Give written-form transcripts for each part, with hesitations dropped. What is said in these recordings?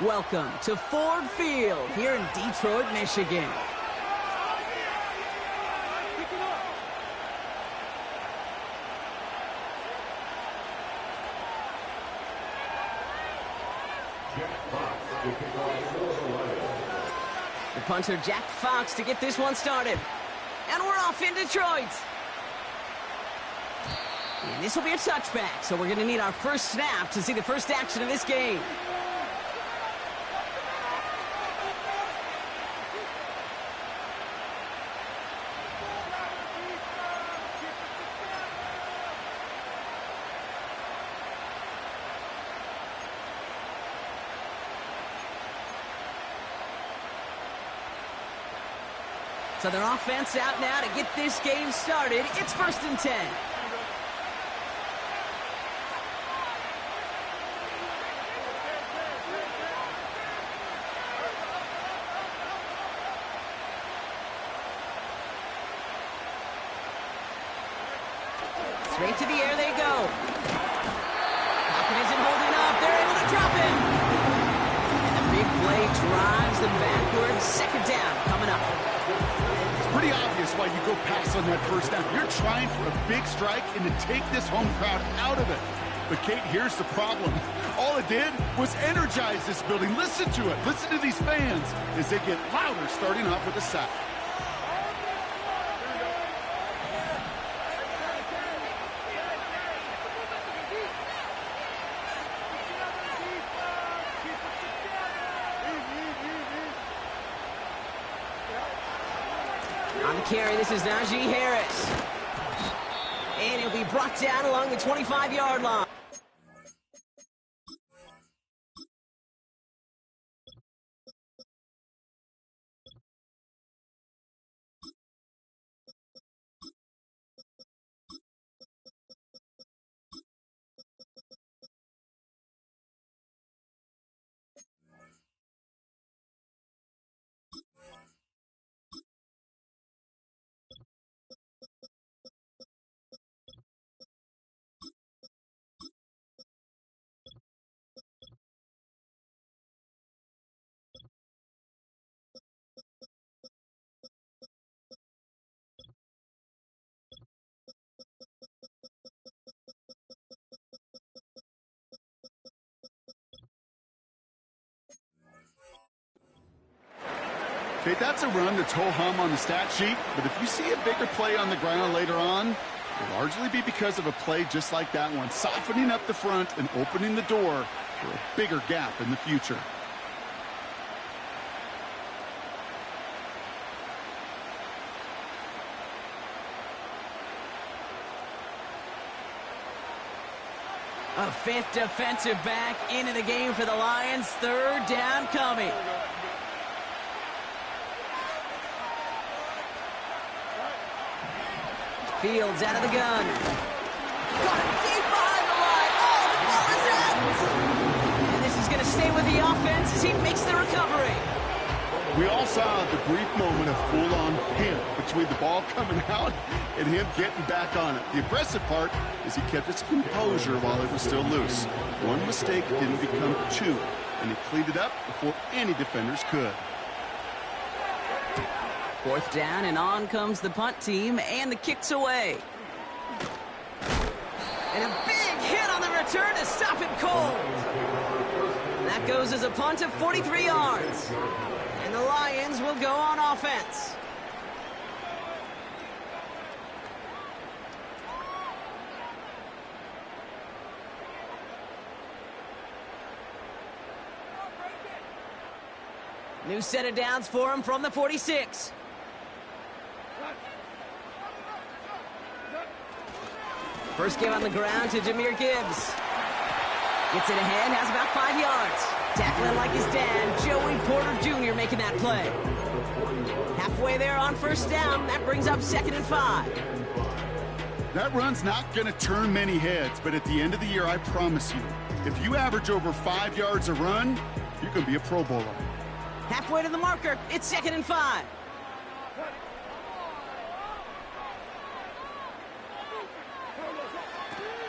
Welcome to Ford Field here in Detroit, Michigan. The punter, Jack Fox, to get this one started. And we're off in Detroit. And this will be a touchback, so we're going to need our first snap to see the first action of this game. So their offense out now to get this game started. It's 1st and 10. Straight to the air they go. Pocket isn't holding up. They're able to drop him. And the big play drives them backwards. 2nd down coming up. Pretty obvious why you go pass on that first down. You're trying for a big strike and to take this home crowd out of it. But, Kate, here's the problem. All it did was energize this building. Listen to it. Listen to these fans as they get louder starting off with a sack. On the carry, this is Najee Harris. And he'll be brought down along the 25-yard line. Okay, that's a run that's ho-hum on the stat sheet, but if you see a bigger play on the ground later on, it'll largely be because of a play just like that one, softening up the front and opening the door for a bigger gap in the future. A 5th defensive back into the game for the Lions. 3rd down coming. Fields out of the gun. Got it deep behind the line. Oh, the ball is out. And this is going to stay with the offense as he makes the recovery. We all saw the brief moment of full-on panic between the ball coming out and him getting back on it. The impressive part is he kept his composure while it was still loose. One mistake didn't become two, and he cleaned it up before any defenders could. 4th down, and on comes the punt team, and the kick's away. And a big hit on the return to stop it cold. That goes as a punt of 43 yards. And the Lions will go on offense. New set of downs for him from the 46. First give on the ground to Jahmyr Gibbs. Gets it ahead, has about 5 yards. Tackling like his dad, Joey Porter Jr. making that play. Halfway there on 1st down, that brings up 2nd and 5. That run's not going to turn many heads, but at the end of the year, I promise you, if you average over 5 yards a run, you're going to be a Pro Bowler. Halfway to the marker, it's 2nd and 5.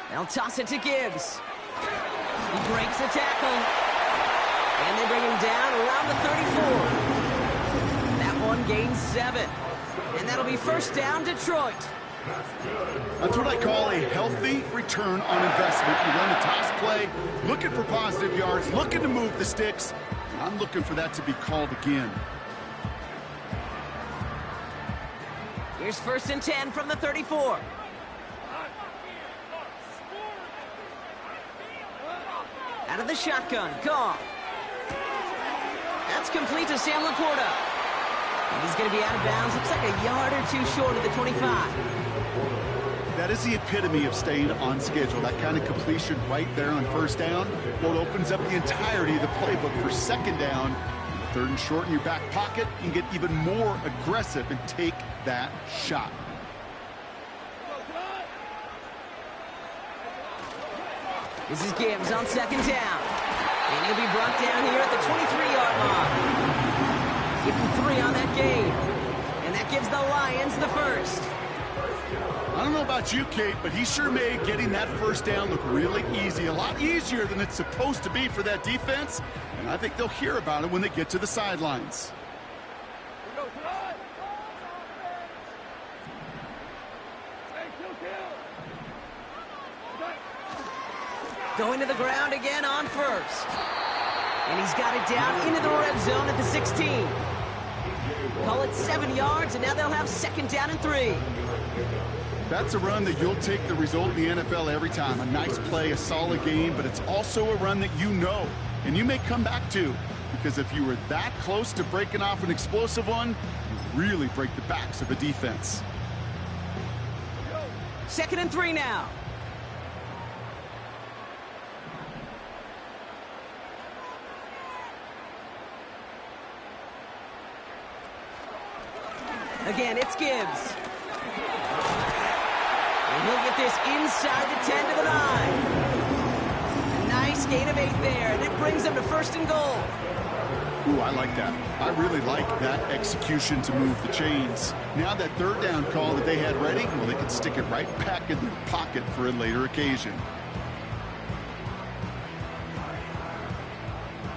They'll toss it to Gibbs. He breaks the tackle. And they bring him down around the 34. That one gains 7. And that'll be first down, Detroit. That's what I call a healthy return on investment. You run a toss play, looking for positive yards, looking to move the sticks. I'm looking for that to be called again. Here's first and 10 from the 34. Out of the shotgun, Goff. That's complete to Sam Laporta. And he's going to be out of bounds. Looks like a yard or two short of the 25. That is the epitome of staying on schedule. That kind of completion right there on first down. Well, it opens up the entirety of the playbook for second down. Third and short in your back pocket. You can get even more aggressive and take that shot. This is Gibbs on second down. And he'll be brought down here at the 23-yard line. Give him 3 on that game. And that gives the Lions the first. I don't know about you, Kate, but he sure made getting that first down look really easy. A lot easier than it's supposed to be for that defense. And I think they'll hear about it when they get to the sidelines. Going to the ground again on first. And he's got it down into the red zone at the 16. Call it 7 yards, and now they'll have second down and 3. That's a run that you'll take the result in the NFL every time. A nice play, a solid game, but it's also a run that you know, and you may come back to, because if you were that close to breaking off an explosive one, you really break the backs of a defense. Second and 3 now. Again, it's Gibbs. And he'll get this inside the 10 to the 9. A nice gain of 8 there, and it brings them to first and goal. Ooh, I like that. I really like that execution to move the chains. Now that third down call that they had ready, well, they can stick it right back in their pocket for a later occasion.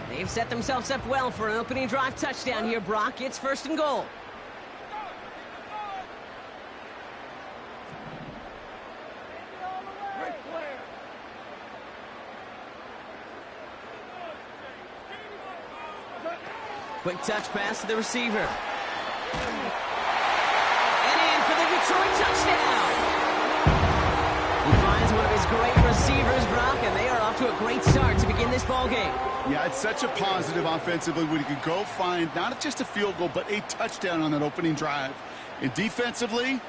They've set themselves up well for an opening drive touchdown here, Brock. It's first and goal. Quick touch pass to the receiver. And in for the Detroit touchdown. He finds one of his great receivers, Brock, and they are off to a great start to begin this ball game. Yeah, it's such a positive offensively when you can go find not just a field goal, but a touchdown on that opening drive. And defensively,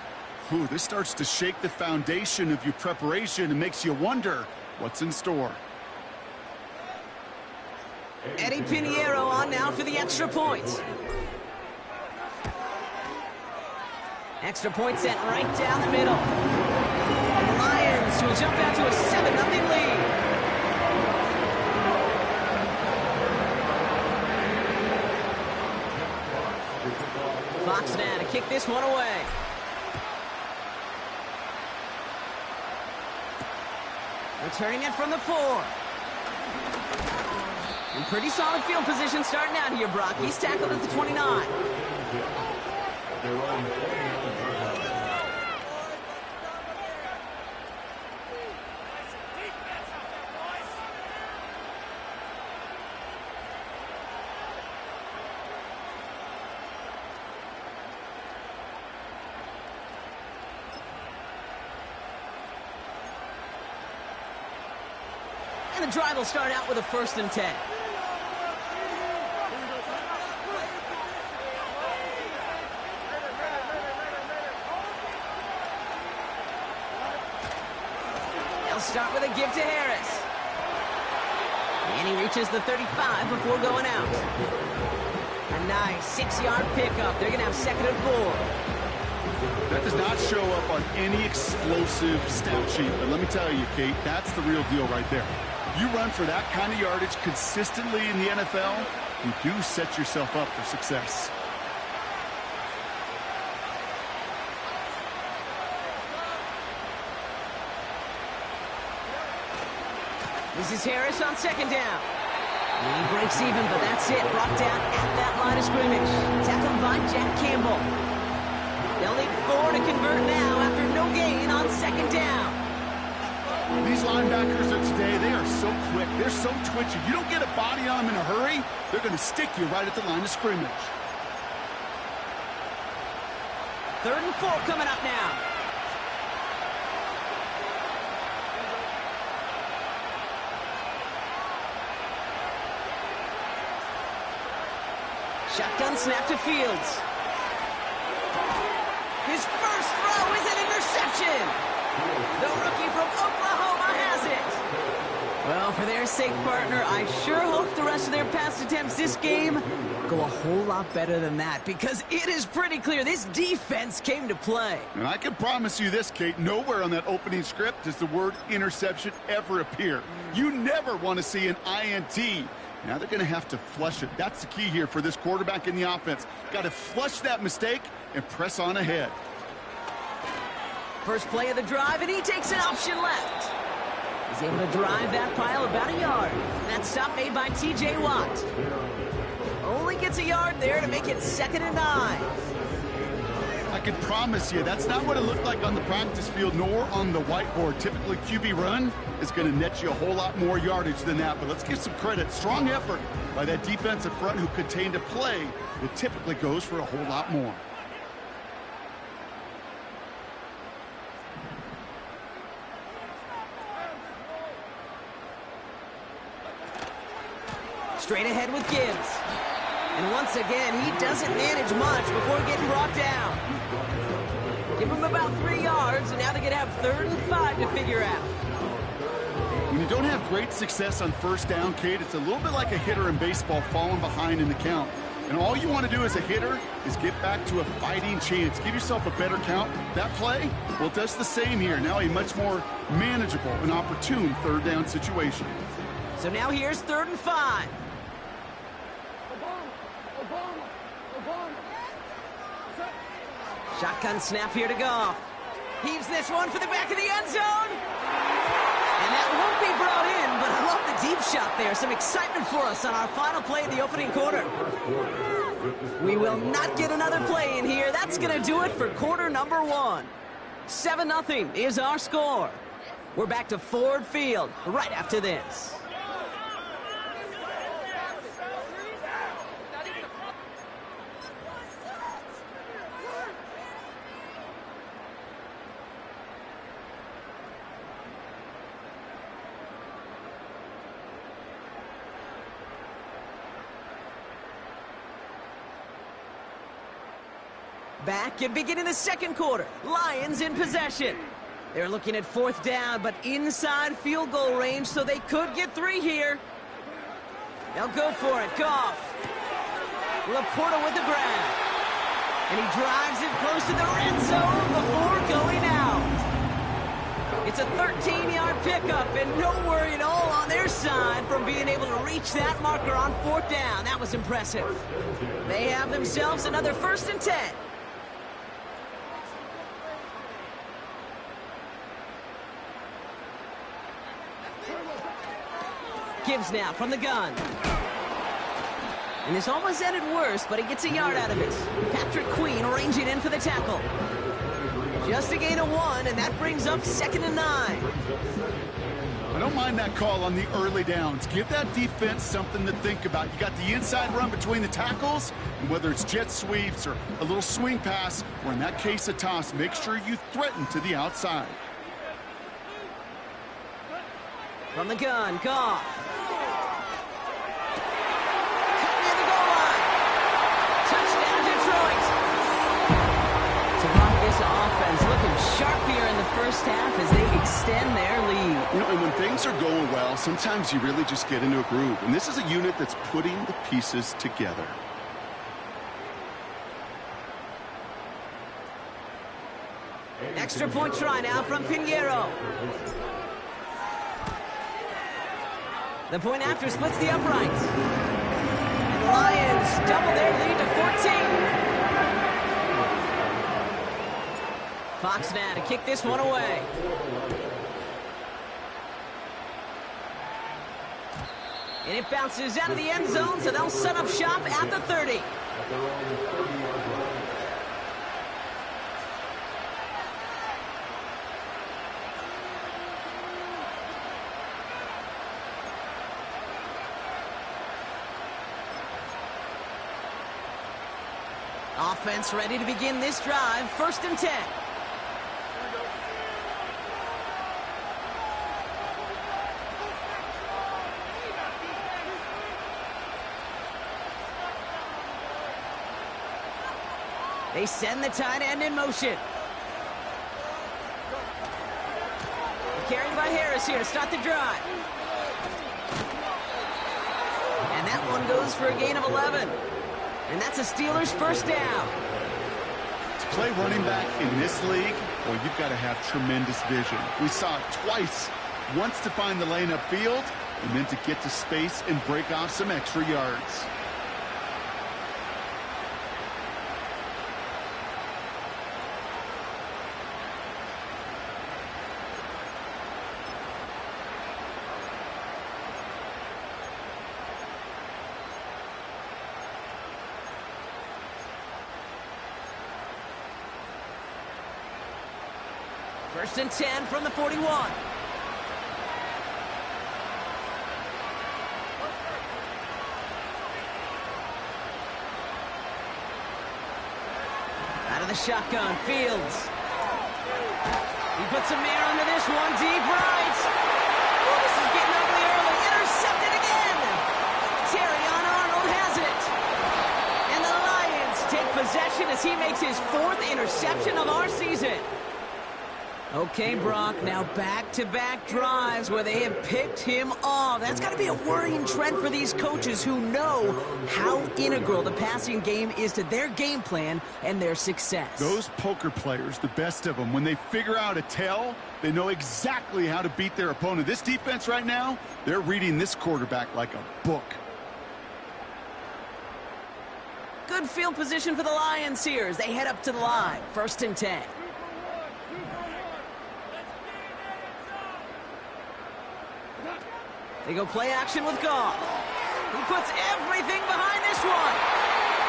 this starts to shake the foundation of your preparation and makes you wonder what's in store. Eddie Pinheiro on now for the extra point. Extra point sent right down the middle. And the Lions will jump out to a 7-0 lead. Fox now to kick this one away. Returning it from the 4. And pretty solid field position starting out here, Brock. He's tackled at the 29. And the drive will start out with a first and 10. Start with a give to Harris. And he reaches the 35 before going out. A nice 6-yard pickup. They're going to have second and 4. That does not show up on any explosive stat sheet. But let me tell you, Kate, that's the real deal right there. You run for that kind of yardage consistently in the NFL, you do set yourself up for success. This is Harris on second down. He breaks even, but that's it. Brought down at that line of scrimmage. Tackled by Jack Campbell. They'll need 4 to convert now after no gain on second down. These linebackers of today, they are so quick. They're so twitchy. You don't get a body on them in a hurry, they're going to stick you right at the line of scrimmage. 3rd and 4 coming up now. Shotgun snap to Fields. His first throw is an interception. The rookie from Oklahoma has it. Well, for their sake, partner, I sure hope the rest of their pass attempts this game go a whole lot better than that, because it is pretty clear this defense came to play. And I can promise you this, Kate, nowhere on that opening script does the word interception ever appear. You never want to see an INT. Now they're going to have to flush it. That's the key here for this quarterback in the offense. Got to flush that mistake and press on ahead. First play of the drive, and he takes an option left. He's able to drive that pile about a yard. That stop made by T.J. Watt. Only gets a yard there to make it 2nd and 9. I can promise you that's not what it looked like on the practice field nor on the whiteboard. Typically, QB run is going to net you a whole lot more yardage than that. But let's give some credit. Strong effort by that defensive front who contained a play that typically goes for a whole lot more. Straight ahead with Gibbs. And once again, he doesn't manage much before getting brought down. Give him about 3 yards, and now they're going to have 3rd and 5 to figure out. When you don't have great success on first down, Kate, it's a little bit like a hitter in baseball falling behind in the count. And all you want to do as a hitter is get back to a fighting chance. Give yourself a better count. That play, well, it does the same here. Now a much more manageable and opportune 3rd down situation. So now here's 3rd and 5. Shotgun snap here to Goff. Heaves this one for the back of the end zone. And that won't be brought in, but I love the deep shot there. Some excitement for us on our final play of the opening quarter. We will not get another play in here. That's going to do it for quarter number 1. 7-0 is our score. We're back to Ford Field right after this. Back and beginning the 2nd quarter. Lions in possession. They're looking at 4th down, but inside field goal range, so they could get 3 here. They'll go for it. Goff. Laporta with the grab. And he drives it close to the red zone before going out. It's a 13-yard pickup, and no worry at all on their side from being able to reach that marker on 4th down. That was impressive. They have themselves another 1st and 10. Gibbs now from the gun. And this almost ended worse, but he gets a yard out of it. Patrick Queen ranging in for the tackle. Just a gain of 1, and that brings up 2nd and 9. I don't mind that call on the early downs. Give that defense something to think about. You got the inside run between the tackles, and whether it's jet sweeps or a little swing pass, or in that case a toss, make sure you threaten to the outside. From the gun, Goff. Offense looking sharp here in the first half as they extend their lead. You know, and when things are going well, sometimes you really just get into a groove. And this is a unit that's putting the pieces together. Extra point try now from Pinheiro. The point after splits the uprights. And the Lions double their lead to 14. Fox now to kick this one away. And it bounces out of the end zone, so they'll set up shop at the 30. Offense ready to begin this drive. 1st and 10. They send the tight end in motion. Carried by Harris here to start the drive. And that one goes for a gain of 11. And that's a Steelers 1st down. To play running back in this league, well, you've got to have tremendous vision. We saw it twice. Once to find the lane upfield, and then to get to space and break off some extra yards. First and 10 from the 41. Out of the shotgun, Fields. He puts a man under this one, deep right. Oh, this is getting ugly early. Intercepted again. Terrion Arnold has it. And the Lions take possession as he makes his 4th interception of our season. Okay, Brock, now back-to-back drives where they have picked him off. That's got to be a worrying trend for these coaches who know how integral the passing game is to their game plan and their success. Those poker players, the best of them, when they figure out a tell, they know exactly how to beat their opponent. This defense right now, they're reading this quarterback like a book. Good field position for the Lions here as they head up to the line. 1st and 10. They go play action with Goff. He puts everything behind this one.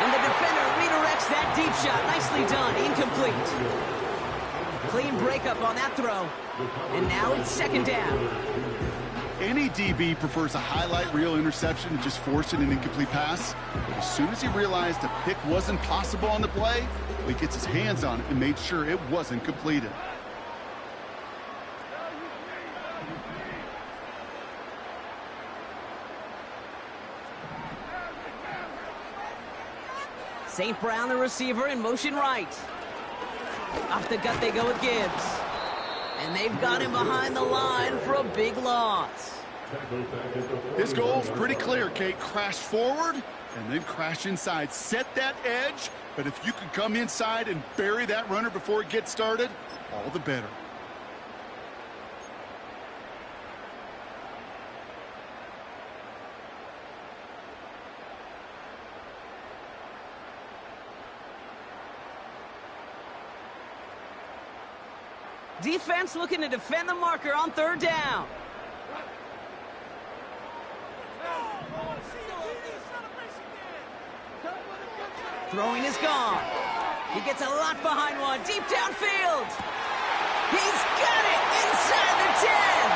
And the defender redirects that deep shot. Nicely done. Incomplete. Clean breakup on that throw. And now it's 2nd down. Any DB prefers a highlight reel interception to just forcing an incomplete pass. But as soon as he realized a pick wasn't possible on the play, he gets his hands on it and made sure it wasn't completed. St. Brown, the receiver, in motion right. Off the gut they go with Gibbs. And they've got him behind the line for a big loss. His goal's pretty clear, Kate. Crash forward and then crash inside. Set that edge, but if you can come inside and bury that runner before it gets started, all the better. Defense looking to defend the marker on 3rd down. Throwing is gone. He gets a lot behind one. Deep downfield. He's got it inside the 10.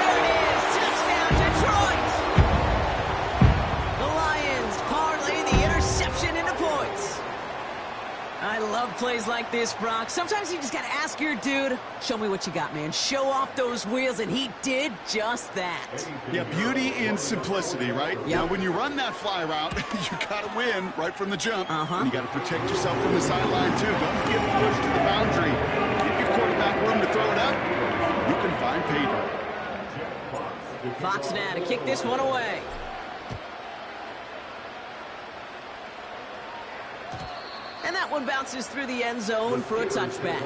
There it is. Touchdown, Detroit. The Lions parlay the interception into points. I love plays like this, Brock. Sometimes you just got to ask your dude, show me what you got, man. Show off those wheels, and he did just that. Yeah, beauty in simplicity, right? Yep. Now, when you run that fly route, you got to win right from the jump. Uh-huh. And you got to protect yourself from the sideline, too. Don't get pushed to the boundary. Give your quarterback room to throw it up. You can find pay dirt. Fox now to kick this one away. And that one bounces through the end zone for a touchback.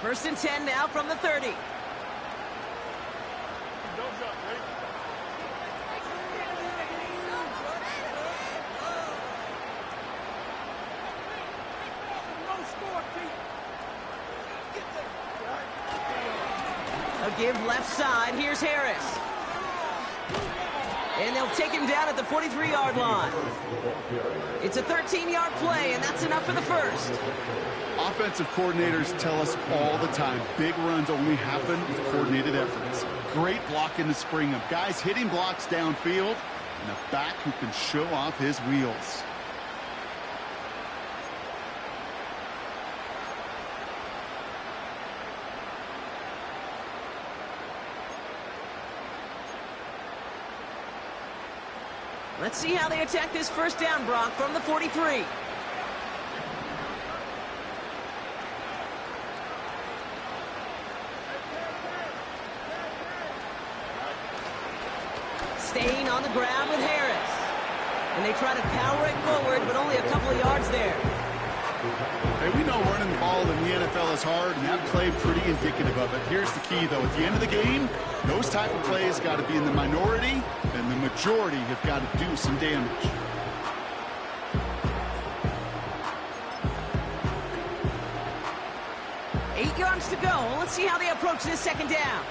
First and 10 now from the 30. A give left side. Here's Harris. And they'll take him down at the 43-yard line. It's a 13-yard play, and that's enough for the first. Offensive coordinators tell us all the time, big runs only happen with coordinated efforts. Great block in the spring of guys hitting blocks downfield, and a back who can show off his wheels. Let's see how they attack this first down, Brock, from the 43. Staying on the ground with Harris. And they try to power it forward, but only a couple of yards there. Hey, we know running the ball in the NFL is hard, and that play pretty indicative of it. Here's the key, though. At the end of the game, those type of plays got to be in the minority, and the majority have got to do some damage. Eight yards to go. Let's see how they approach this second down.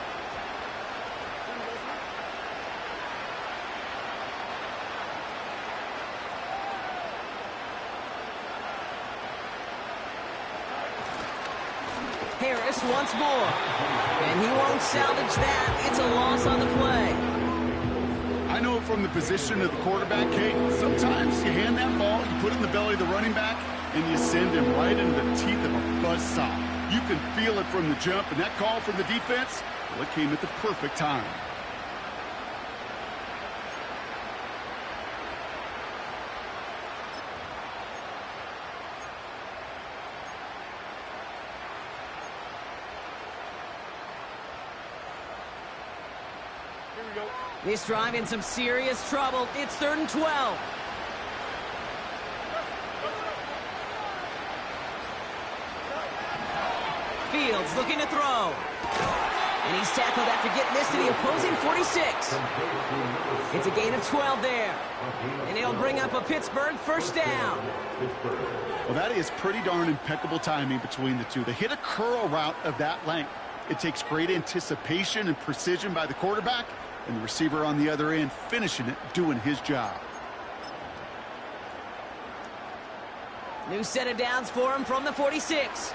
Harris once more. And he won't salvage that. It's a loss on the play. I know from the position of the quarterback, Kate, sometimes you hand that ball, you put it in the belly of the running back, and you send him right into the teeth of a buzzsaw. You can feel it from the jump, and that call from the defense, well, it came at the perfect time. This drive in some serious trouble. It's 3rd and 12. Fields looking to throw. And he's tackled after getting this to the opposing 46. It's a gain of 12 there. And it'll bring up a Pittsburgh first down. Well, that is pretty darn impeccable timing between the two. They hit a curl route of that length. It takes great anticipation and precision by the quarterback, and the receiver on the other end finishing it, doing his job. New set of downs for him from the 46.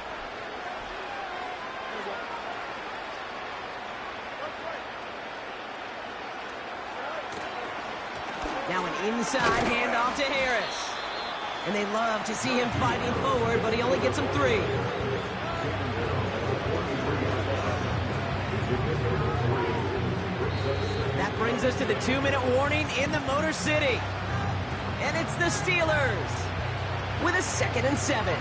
Now an inside handoff to Harris. And they love to see him fighting forward, but he only gets them 3. That brings us to the 2-minute warning in the Motor City. And it's the Steelers with a 2nd and 7.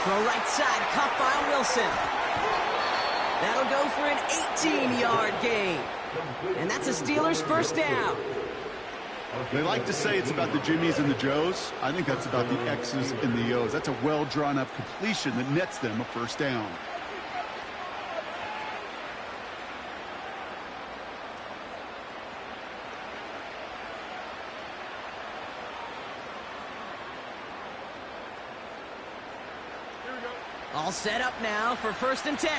Throw right side, caught by Wilson. That'll go for an 18-yard gain. And that's a Steelers first down. They like to say it's about the Jimmies and the Joes. I think that's about the X's and the O's. That's a well-drawn-up completion that nets them a first down. All set up now for 1st and 10.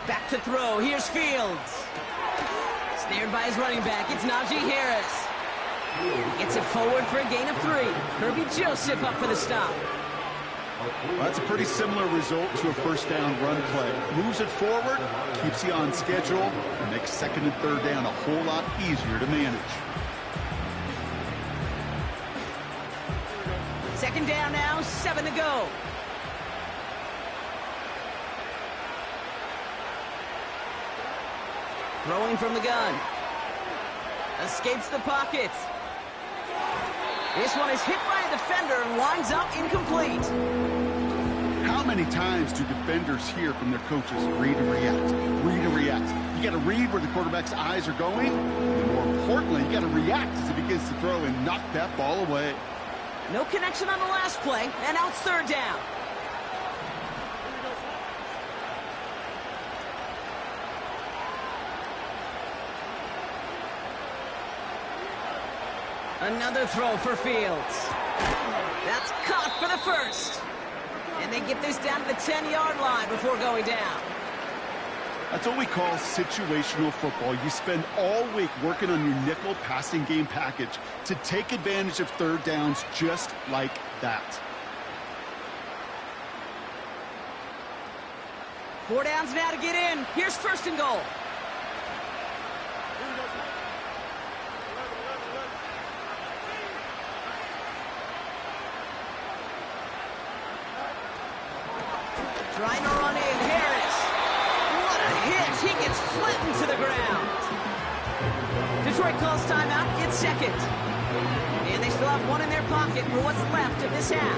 Back to throw. Here's Fields. Snared by his running back. It's Najee Harris. Gets it forward for a gain of 3. Kirby Joseph up for the stop. Well, that's a pretty similar result to a first down run play. Moves it forward, keeps you on schedule, and makes 2nd and 3rd down a whole lot easier to manage. 2nd down now, 7 to go. Throwing from the gun. Escapes the pocket. This one is hit by a defender and winds up incomplete. How How many times do defenders hear from their coaches, read and react, read and react? You got to read where the quarterback's eyes are going, and more importantly, you got to react as he begins to throw and knock that ball away. No connection on the last play, and now it's third down. Another throw for Fields. That's caught for the first. And they get this down to the 10-yard line before going down. That's what we call situational football. You spend all week working on your nickel passing game package to take advantage of third downs just like that. 4 downs now to get in. Here's first and goal. Trying to run in, Harris. What a hit. He gets flattened to the ground. Detroit calls timeout. It's second. And they still have one in their pocket for what's left of this half.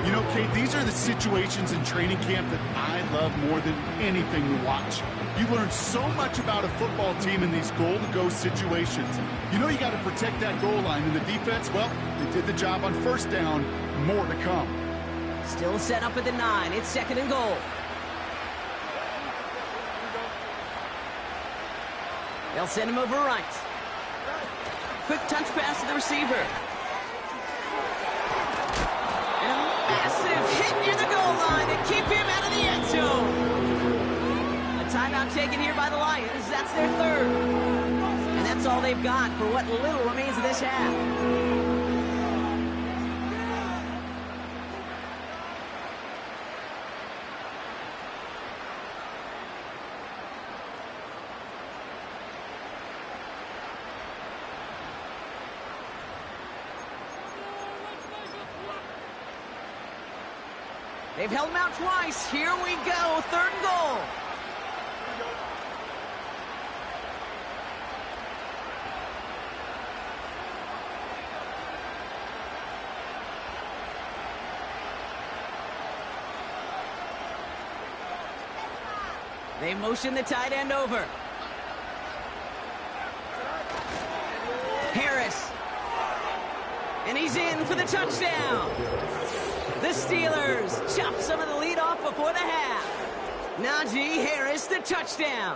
You know, Kate, these are the situations in training camp that I love more than anything to watch. You learn so much about a football team in these goal-to-go situations. You know you got to protect that goal line, and the defense, well, they did the job on first down. More to come. Still set up at the 9. It's second and goal. They'll send him over right. Quick touch pass to the receiver. And a massive hit near the goal line to keep him out of the end zone. A timeout taken here by the Lions. That's their third. And that's all they've got for what little remains of this half. They've held him out twice. Here we go. Third and goal. They motion the tight end over. Harris. And he's in for the touchdown. The Steelers chop some of the lead off before the half. Najee Harris, the touchdown.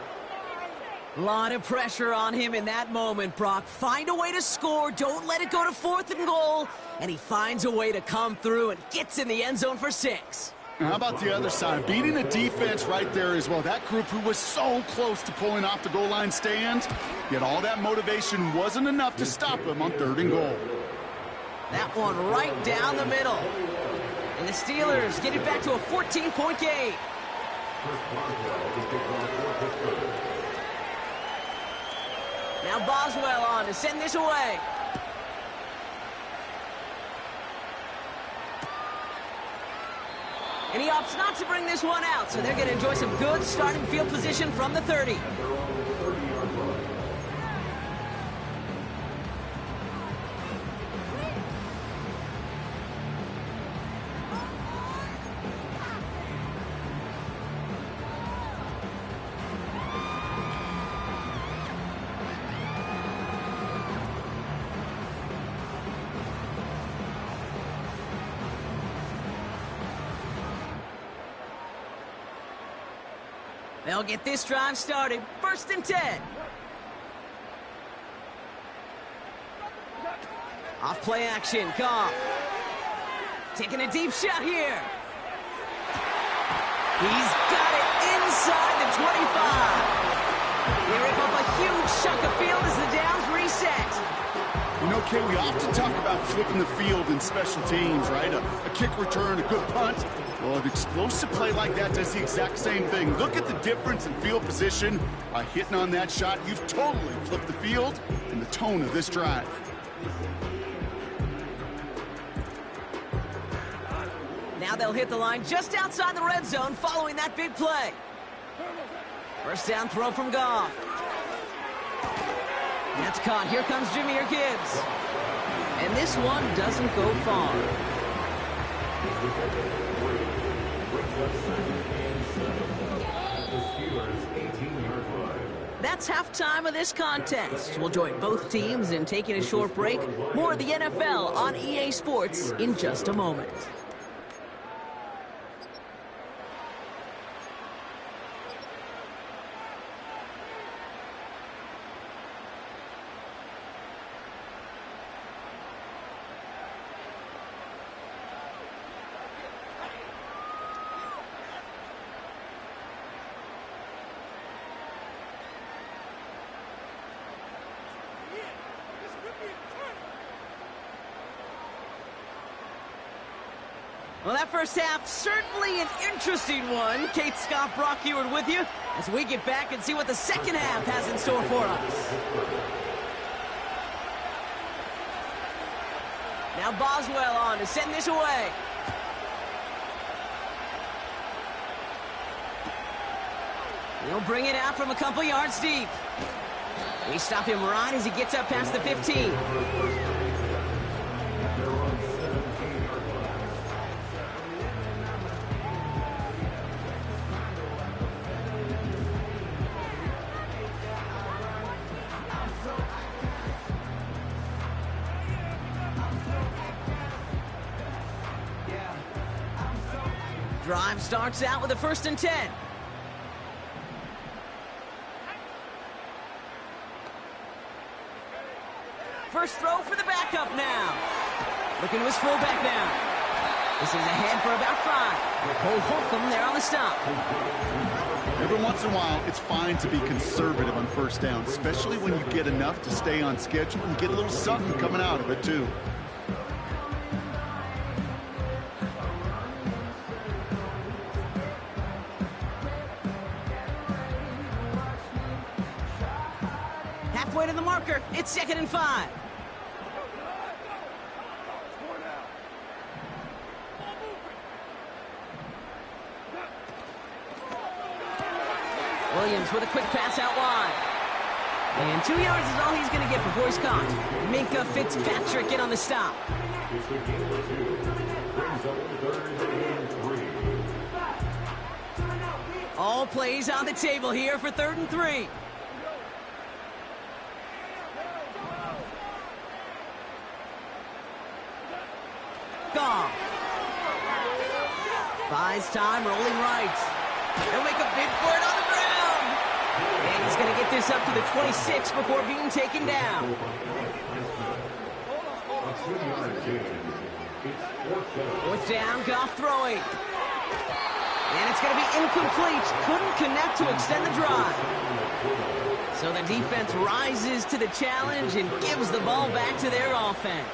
A lot of pressure on him in that moment, Brock. Find a way to score. Don't let it go to fourth and goal. And he finds a way to come through and gets in the end zone for 6. How about the other side? Beating the defense right there as well. That group who was so close to pulling off the goal line stand, yet all that motivation wasn't enough to stop him on third and goal. That one right down the middle. And the Steelers get it back to a 14-point game. Now Boswell on to send this away. And he opts not to bring this one out, so they're going to enjoy some good starting field position from the 30. They'll get this drive started. First and 10. Off play action, Goff. Taking a deep shot here. He's got it inside the 25. They rip up a huge chunk of field as the downs reset. You know, Kay, we often talk about flipping the field in special teams, right? A kick return, a good punt. Well, an explosive play like that does the exact same thing. Look at the difference in field position. By hitting on that shot, you've totally flipped the field and the tone of this drive. Now they'll hit the line just outside the red zone following that big play. First down throw from Goff. That's caught. Here comes Jahmyr Gibbs. And this one doesn't go far. That's halftime of this contest. We'll join both teams in taking a short break. More of the NFL on EA Sports in just a moment. Well, that first half, certainly an interesting one. Kate Scott, Brock Eward with you as we get back and see what the second half has in store for us. Now Boswell on to send this away. He'll bring it out from a couple yards deep. We stop him right as he gets up past the 15. Drive starts out with a 1st and 10. First throw for the backup now. Looking to his fullback now. This is ahead for about 5. Cole Holcomb there on the stop. Every once in a while, it's fine to be conservative on 1st down, especially when you get enough to stay on schedule and get a little something coming out of it, too. Halfway to the marker. It's 2nd and 5. Williams with a quick pass out wide. And 2 yards is all he's going to get before he's caught. Minkah Fitzpatrick in on the stop. All plays on the table here for 3rd and 3. Goff. Buys time, rolling right. He'll make a bid for it on the ground. And he's going to get this up to the 26 before being taken down. Fourth down, Goff throwing. And it's going to be incomplete. Couldn't connect to extend the drive. So the defense rises to the challenge and gives the ball back to their offense.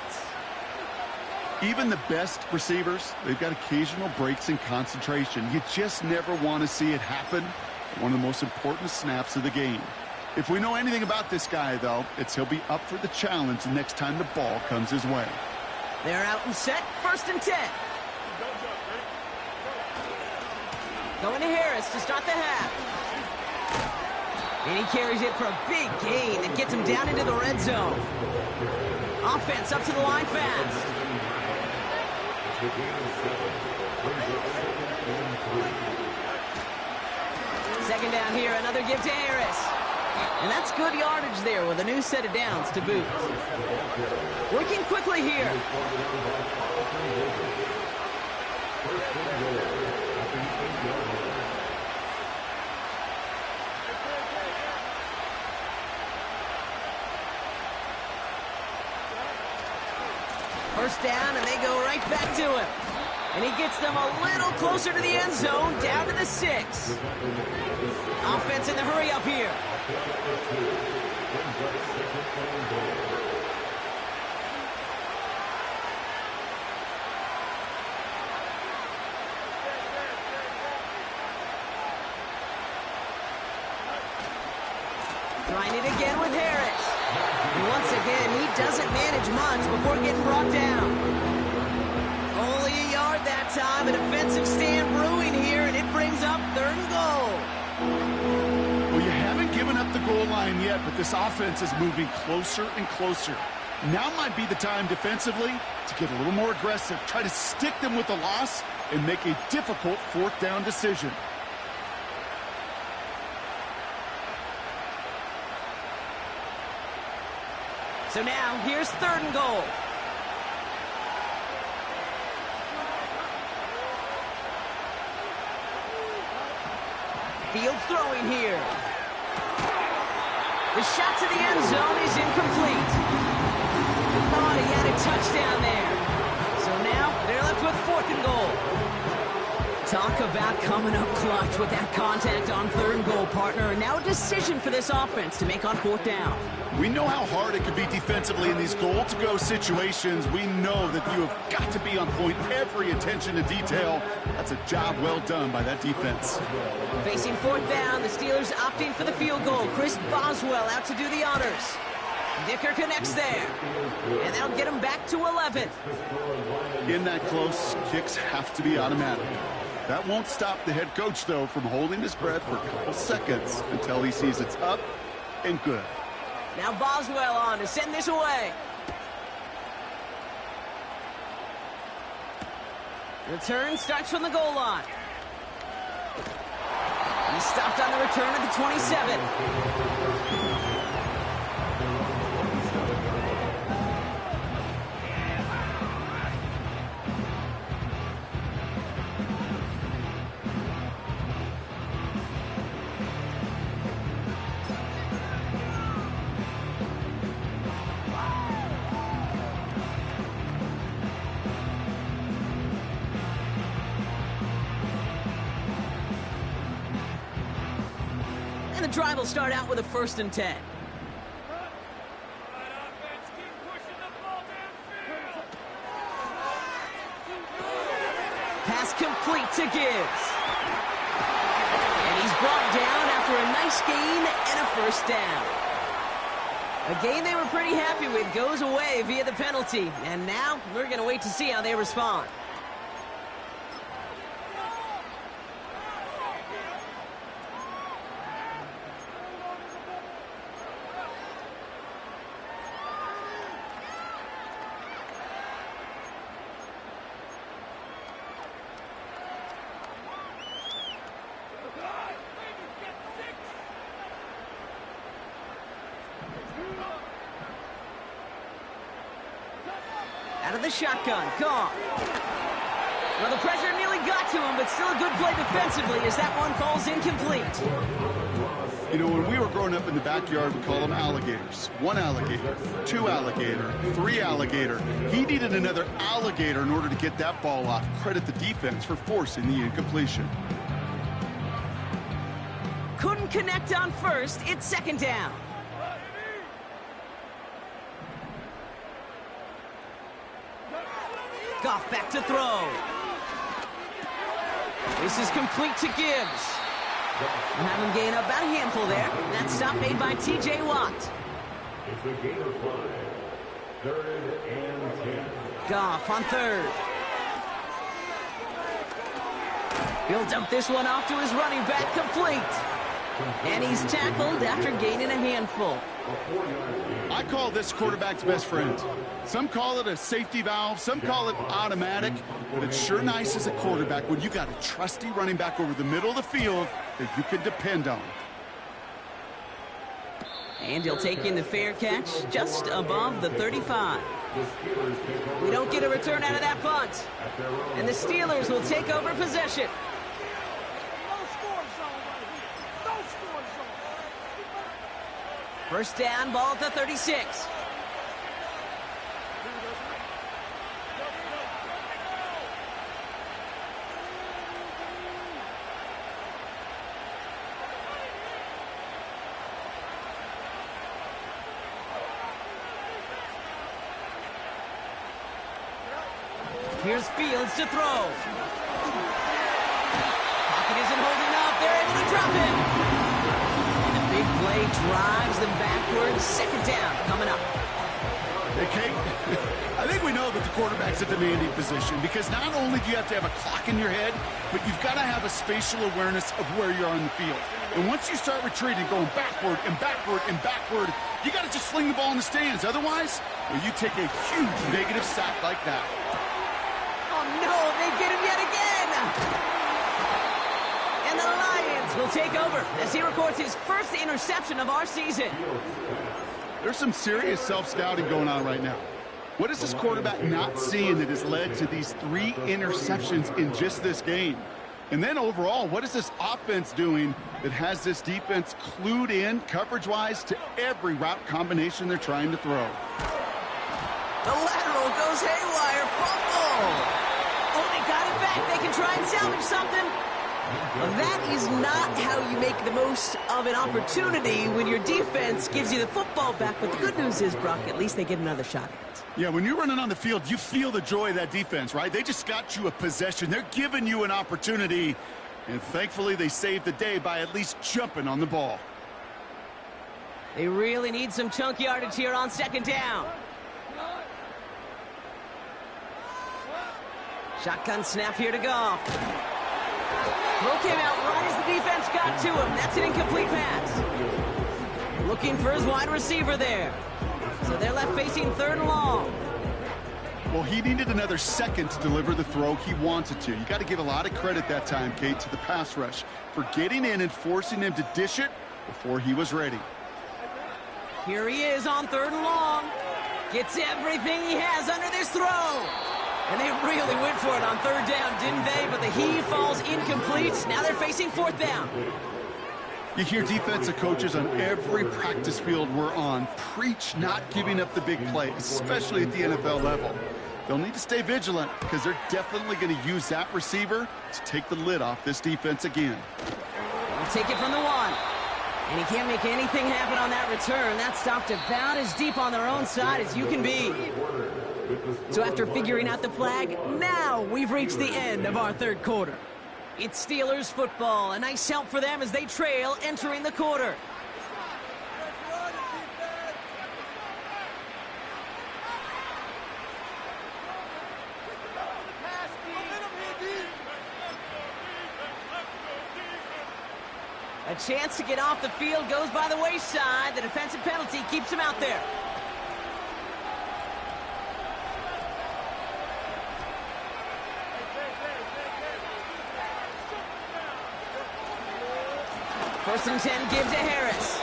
Even the best receivers, they've got occasional breaks in concentration. You just never want to see it happen. One of the most important snaps of the game. If we know anything about this guy, though, it's he'll be up for the challenge the next time the ball comes his way. They're out and set. 1st and 10. Going to Harris to start the half. And he carries it for a big gain that gets him down into the red zone. Offense up to the line fast. Second down here, another give to Harris. And that's good yardage there with a new set of downs to boot. Working quickly here. First down, and they go right back to him. And he gets them a little closer to the end zone, down to the 6. Offense in the hurry up here. Trying it again with Harris. And once again, he doesn't manage much before getting brought down. Only a yard that time. A defensive stand brewing here, and it brings up 3rd and goal. Well, you haven't given up the goal line yet, but this offense is moving closer and closer. Now might be the time defensively to get a little more aggressive, try to stick them with the loss, and make a difficult fourth down decision. So now, here's 3rd and goal. Fields throwing here. The shot to the end zone is incomplete. Thought he had a touchdown there. So now, they're left with 4th and goal. Talk about coming up clutch with that contact on 3rd and goal, partner. And now a decision for this offense to make on 4th down. We know how hard it can be defensively in these goal-to-go situations. We know that you have got to be on point, every attention to detail. That's a job well done by that defense. Facing 4th down, the Steelers opting for the field goal. Chris Boswell out to do the honors. Dicker connects there. And that'll get him back to 11. In that close, kicks have to be automatic. That won't stop the head coach, though, from holding his breath for a couple seconds until he sees it's up and good. Now Boswell on to send this away. Return starts from the goal line. He stopped on the return at the 27. The drive will start out with a 1st and 10. Pass complete to Gibbs. And he's brought down after a nice gain and a 1st down. A game they were pretty happy with goes away via the penalty. And now we're going to wait to see how they respond. Out of the shotgun, gone. Well, the pressure nearly got to him, but still a good play defensively as that one falls incomplete. You know, when we were growing up in the backyard, we call them alligators. 1 alligator, 2 alligator, 3 alligator. He needed another alligator in order to get that ball off. Credit the defense for forcing the incompletion. Couldn't connect on 1st. It's 2nd down. Goff back to throw. This is complete to Gibbs. We'll have him gain up about a handful there. That stop made by T.J. Watt. It's a gain of 5. 3rd and 10. Goff on 3rd. He'll dump this one off to his running back, complete. And he's tackled after gaining a handful. I call this quarterback's best friend. Some call it a safety valve, some call it automatic, but it's sure nice as a quarterback when you got a trusty running back over the middle of the field that you can depend on. And he'll take in the fair catch just above the 35. We don't get a return out of that punt. And the Steelers will take over possession. First down, ball at the 36. Here's Fields to throw. Pocket isn't holding up. They're able to drop it. And a big play drives them backwards. 2nd down coming up. Hey, Kate, I think we know but the quarterback's a demanding position because not only do you have to have a clock in your head, but you've got to have a spatial awareness of where you are on the field. And once you start retreating, going backward and backward and backward, you got to just sling the ball in the stands. Otherwise, well, you take a huge negative sack like that. Oh, no, they get him yet again. And the Lions will take over as he records his first interception of our season. There's some serious self-scouting going on right now. What is this quarterback not seeing that has led to these 3 interceptions in just this game? And then overall, what is this offense doing that has this defense clued in coverage-wise to every route combination they're trying to throw? The lateral goes haywire. Fumble. Oh, they got it back. They can try and salvage something. Well, that is not how you make the most of an opportunity when your defense gives you the football back. But the good news is, Brock, at least they get another shot at it. Yeah, when you're running on the field, you feel the joy of that defense, right? They just got you a possession. They're giving you an opportunity. And thankfully, they saved the day by at least jumping on the ball. They really need some chunk yardage here on second down. Shotgun snap here to Goff. Throw came out right as the defense got to him. That's an incomplete pass. Looking for his wide receiver there. So they're left facing third and long. Well, he needed another second to deliver the throw he wanted to. You got to give a lot of credit that time, Kate, to the pass rush for getting in and forcing him to dish it before he was ready. Here he is on third and long. Gets everything he has under this throw. And they really went for it on third down, didn't they? But the heave falls incomplete. Now they're facing fourth down. You hear defensive coaches on every practice field we're on preach not giving up the big play, especially at the NFL level. They'll need to stay vigilant because they're definitely going to use that receiver to take the lid off this defense again. They'll take it from the 1. And he can't make anything happen on that return. That stopped about as deep on their own side as you can be. So after figuring out the flag, now we've reached the end of our third quarter. It's Steelers football. A nice help for them as they trail entering the quarter. A chance to get off the field goes by the wayside. The defensive penalty keeps him out there. First and 10, give to Harris.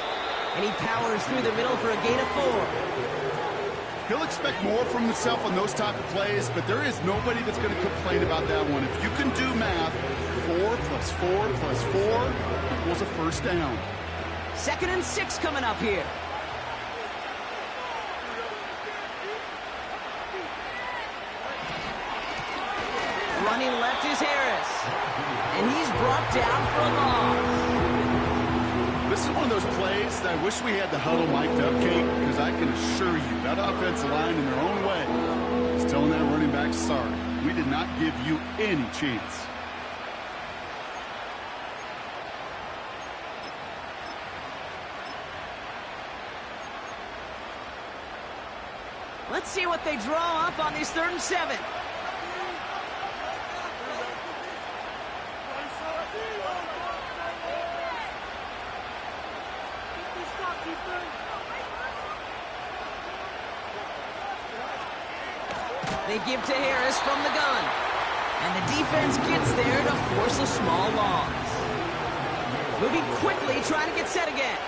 And he powers through the middle for a gain of 4. He'll expect more from himself on those type of plays, but there is nobody that's going to complain about that one. If you can do math, 4 plus 4 plus 4 equals a first down. Second and 6 coming up here. Running left is Harris. And he's brought down for a loss. This is one of those plays that I wish we had the huddle mic'd up, Kate, because I can assure you that offensive line in their own way is telling that running back, sorry, we did not give you any chance. Let's see what they draw up on this third and 7. They give to Harris from the gun. And the defense gets there to force a small loss. Moving quickly, trying to get set again.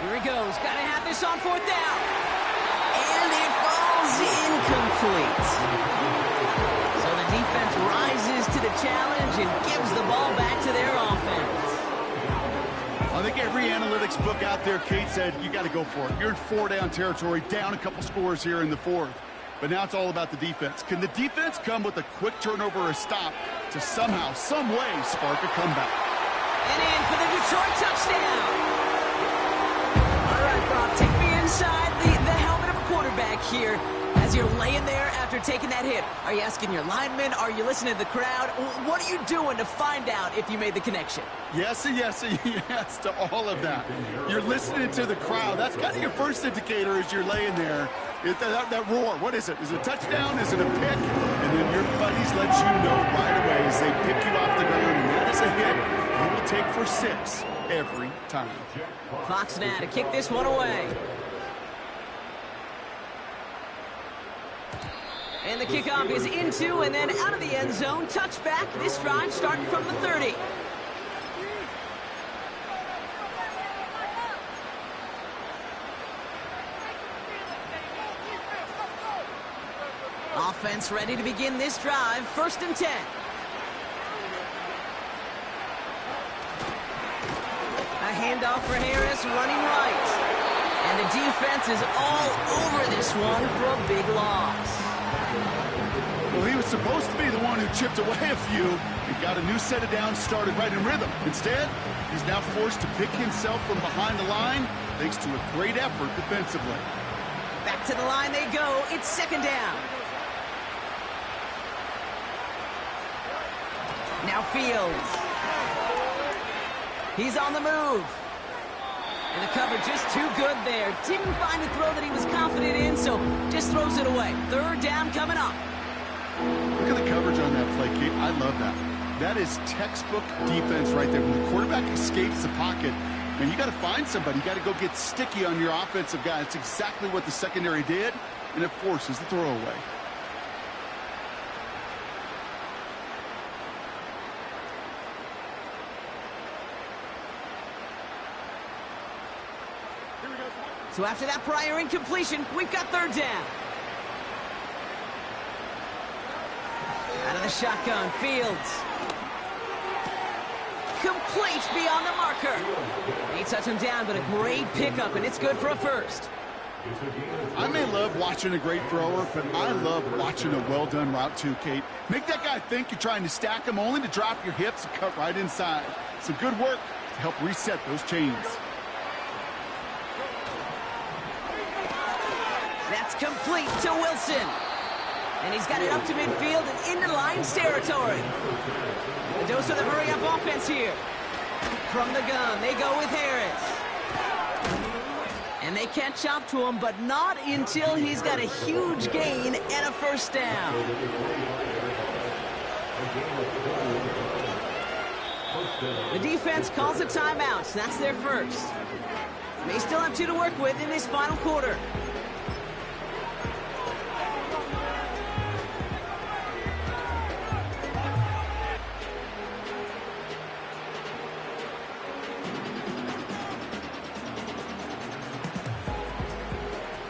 Here he goes. Got to have this on fourth down. And it falls incomplete. So the defense rises to the challenge and gives the ball back to their offense. I think every analytics book out there, Kate, said you got to go for it. You're in 4-down territory, down a couple scores here in the 4th. But now it's all about the defense. Can the defense come with a quick turnover or a stop to somehow, some way, spark a comeback? And in for the Detroit touchdown. All right, Brock, take me inside the helmet of a quarterback here As you're laying there after taking that hit, are you asking your lineman? Are you listening to the crowd? What are you doing to find out if you made the connection? Yes, and yes, and yes to all of that. You're listening to the crowd. That's kind of your first indicator as you're laying there. That roar, what is it? Is it a touchdown? Is it a pick? And then your buddies let you know right away as they pick you off the ground, and that is a hit you will take for 6 every time. Fox now to kick this one away. And the kickoff is into and then out of the end zone. Touchback. This drive starting from the 30. Offense ready to begin this drive. 1st and 10. A handoff for Harris, running right. And the defense is all over this one for a big loss. Well, he was supposed to be the one who chipped away a few and got a new set of downs started right in rhythm. Instead, he's now forced to pick himself from behind the line thanks to a great effort defensively. Back to the line they go. It's 2nd down. Now Fields. He's on the move. And the cover just too good there. Didn't find a throw that he was confident in, so just throws it away. 3rd down coming up. Look at the coverage on that play, Kate. I love that. That is textbook defense right there. When the quarterback escapes the pocket, man, you got to find somebody. You got to go get sticky on your offensive guy. That's exactly what the secondary did, and it forces the throw away. So after that prior incompletion, we've got 3rd down. Out of the shotgun, Fields. Complete beyond the marker. They touch him down, but a great pickup, and it's good for a 1st. I may love watching a great thrower, but I love watching a well-done route too, Kate. Make that guy think you're trying to stack him only to drop your hips and cut right inside. Some good work to help reset those chains. That's complete to Wilson. And he's got it up to midfield and into Lions territory. A dose of the hurry-up offense here. From the gun, they go with Harris. And they catch up to him, but not until he's got a huge gain and a 1st down. The defense calls a timeout, so that's their 1st. They still have 2 to work with in this final quarter.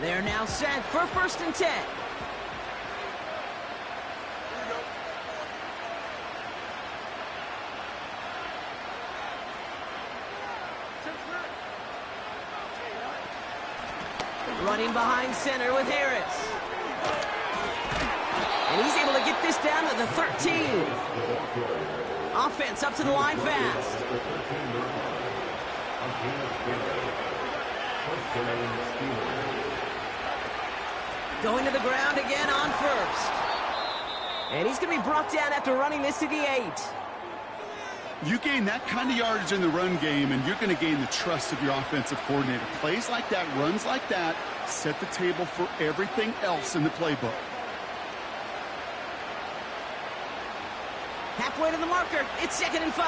They're now set for 1st and 10. Running behind center with Harris. And he's able to get this down to the 13. Offense up to the line fast. Going to the ground again on 1st. And he's going to be brought down after running this to the 8. You gain that kind of yardage in the run game, and you're going to gain the trust of your offensive coordinator. Plays like that, runs like that, set the table for everything else in the playbook. Halfway to the marker. It's 2nd and 5.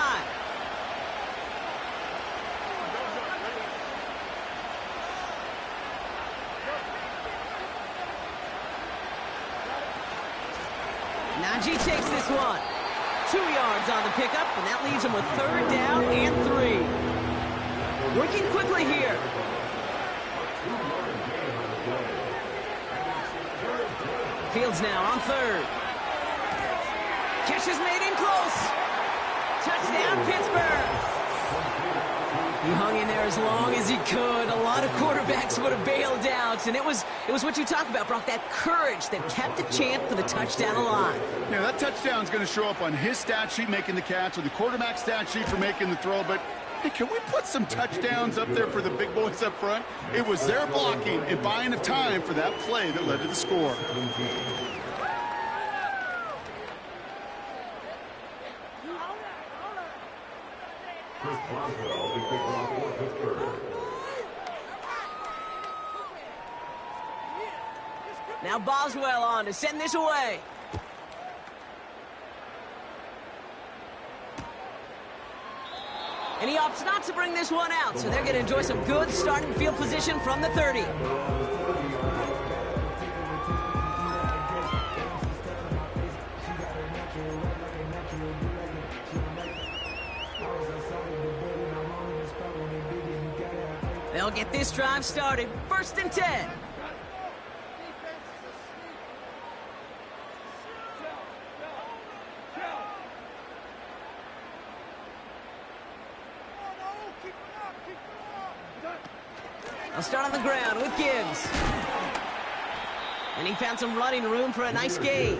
Najee takes this one. 2 yards on the pickup, and that leaves him with 3rd down and 3. Working quickly here. Fields now on 3rd. Catch is made in close. Touchdown, Pittsburgh. He hung in there as long as he could. A lot of quarterbacks would have bailed out. And it was what you talk about, Brock, that courage that kept the champ for the touchdown alive. Yeah, that touchdown's going to show up on his stat sheet making the catch or the quarterback stat sheet for making the throw. But, hey, can we put some touchdowns up there for the big boys up front? It was their blocking and buying of time for that play that led to the score. Chris Boswell, the kickoff for Pittsburgh. Now Boswell on to send this away. And he opts not to bring this one out, so they're going to enjoy some good starting field position from the 30. They'll get this drive started. 1st and 10. They'll start on the ground with Gibbs. And he found some running room for a nice gain.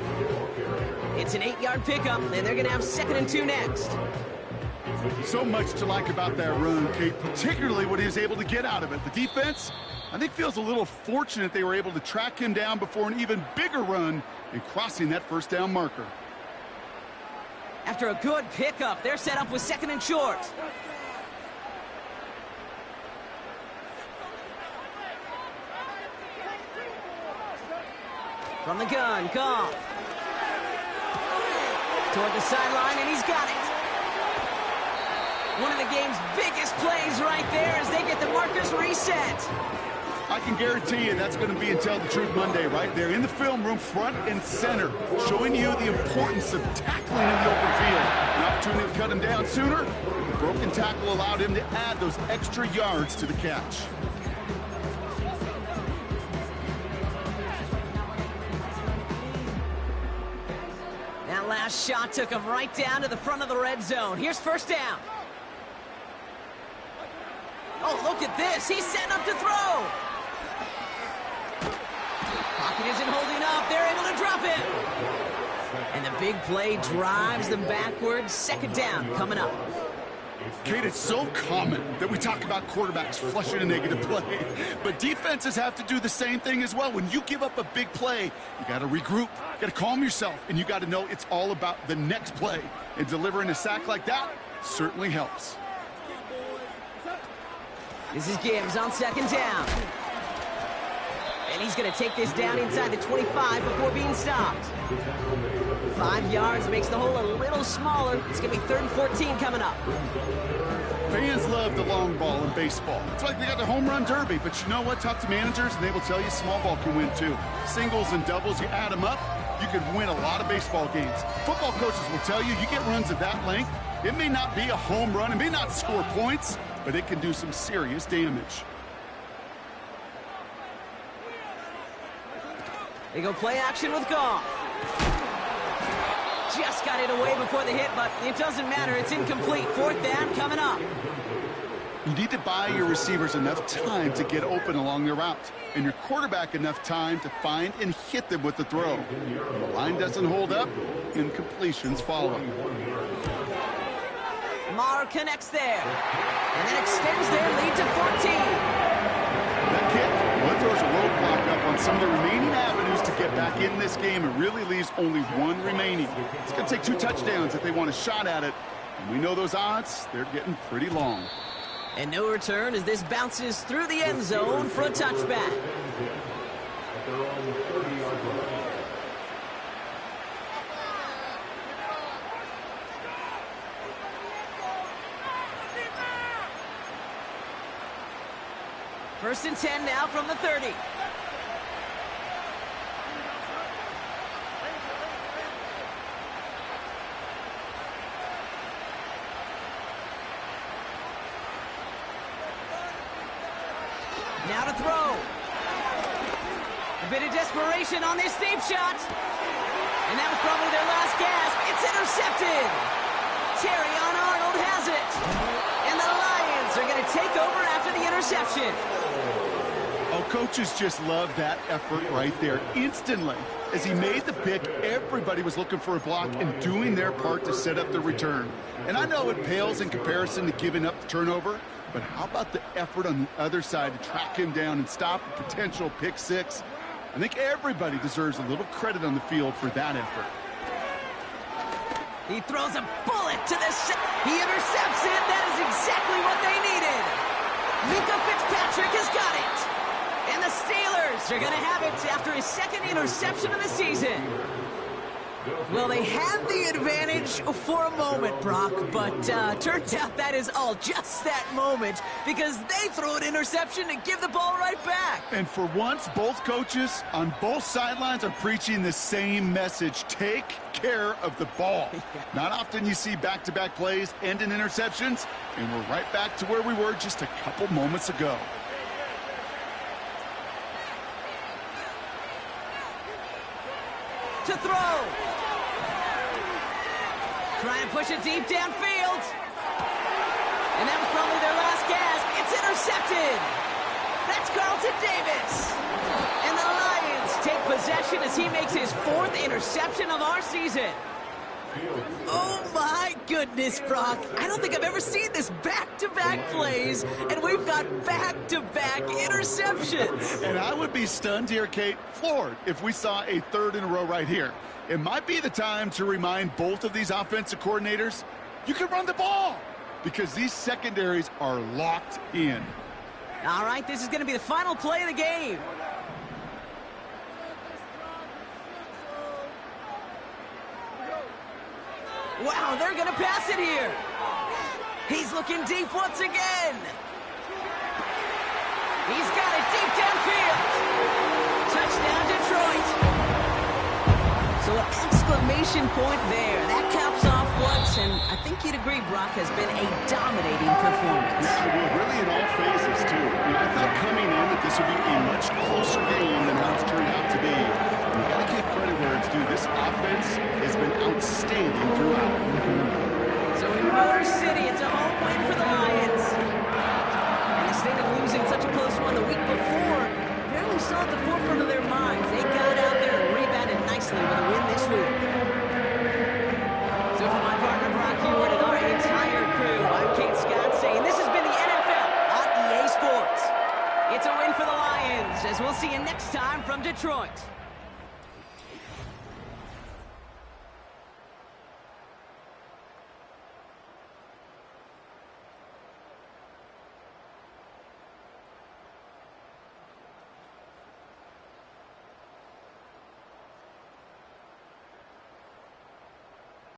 It's an 8-yard pickup, and they're going to have 2nd and 2 next. So much to like about that run, Kate, particularly what he was able to get out of it. The defense, I think, feels a little fortunate they were able to track him down before an even bigger run and crossing that 1st down marker. After a good pickup, they're set up with 2nd and short. From the gun, Goff. Toward the sideline, and he's got it. One of the game's biggest plays right there as they get the markers reset. I can guarantee you that's going to be in Tell the Truth Monday right there in the film room, front and center, showing you the importance of tackling in the open field. An opportunity to cut him down sooner. The broken tackle allowed him to add those extra yards to the catch. That last shot took him right down to the front of the red zone. Here's 1st down. Oh, look at this. He's setting up to throw. Pocket isn't holding up. They're able to drop it. And the big play drives them backwards. 2nd down coming up. Kate, it's so common that we talk about quarterbacks flushing a negative play, but defenses have to do the same thing as well. When you give up a big play, you got to regroup, you got to calm yourself, and you got to know it's all about the next play. And delivering a sack like that certainly helps. This is Gibbs on 2nd down. And he's going to take this down inside the 25 before being stopped. 5 yards makes the hole a little smaller. It's going to be 3rd and 14 coming up. Fans love the long ball in baseball. It's like they got the home run derby, but you know what? Talk to managers, and they will tell you small ball can win too. Singles and doubles, you add them up, you can win a lot of baseball games. Football coaches will tell you, you get runs of that length, it may not be a home run, it may not score points, but it can do some serious damage. They go play action with Goff. Just got it away before the hit, but it doesn't matter. It's incomplete. 4th down coming up. You need to buy your receivers enough time to get open along their route, and your quarterback enough time to find and hit them with the throw. When the line doesn't hold up, incompletions follow. Maher connects there, and then extends their lead to 14. That kick, well, it throws a roadblock up on some of the remaining avenues to get back in this game. It really leaves only one remaining. It's going to take 2 touchdowns if they want a shot at it. And we know those odds, they're getting pretty long. And no return as this bounces through the end zone for a touchback. First and 10 now from the 30. Now to throw. A bit of desperation on this deep shot. And that was probably their last gasp. It's intercepted. Terrion Arnold has it. And the Lions are going to take interception. Oh, coaches just love that effort right there. Instantly, as he made the pick, everybody was looking for a block and doing their part to set up the return. And I know it pales in comparison to giving up the turnover, but how about the effort on the other side to track him down and stop a potential pick six? I think everybody deserves a little credit on the field for that effort. He throws a bullet to the he intercepts it. That is exactly what they needed. Minka Fitzpatrick has got it. And the Steelers are going to have it after his second interception of the season. Well, they had the advantage for a moment, Brock, but turns out that is all just that moment because they throw an interception and give the ball right back. And for once, both coaches on both sidelines are preaching the same message. Take care of the ball. Not often you see back-to-back plays end in interceptions, and we're right back to where we were just a couple moments ago. To throw. Try and push it deep downfield. And that was probably their last gasp. It's intercepted. That's Carlton Davis. And the Lions take possession as he makes his 4th interception of our season. Oh my goodness, Brock. I don't think I've ever seen this back-to-back plays, and we've got back-to-back interceptions. And I would be stunned here, Kate, floored, if we saw a 3rd in a row right here. It might be the time to remind both of these offensive coordinators, you can run the ball, because these secondaries are locked in. All right, this is going to be the final play of the game. Wow, they're going to pass it here. He's looking deep once again. He's got it deep downfield. Touchdown, Detroit. So an exclamation point there. That caps off what, and I think you'd agree, Brock, has been a dominating performance. Yeah, well, really in all phases, too. I thought coming in that this would be a much closer game than how it's turned out to be. You got to give credit where it's due. This offense has been outstanding throughout. So in Motor City, it's a home win for the Lions. And instead of losing such a close one the week before, barely saw at the forefront of their minds. They got out there and rebounded nicely with a win this week. So for my partner, Brock Hewitt, and our entire crew, I'm Kate Scott saying this has been the NFL on EA Sports. It's a win for the Lions, as we'll see you next time from Detroit.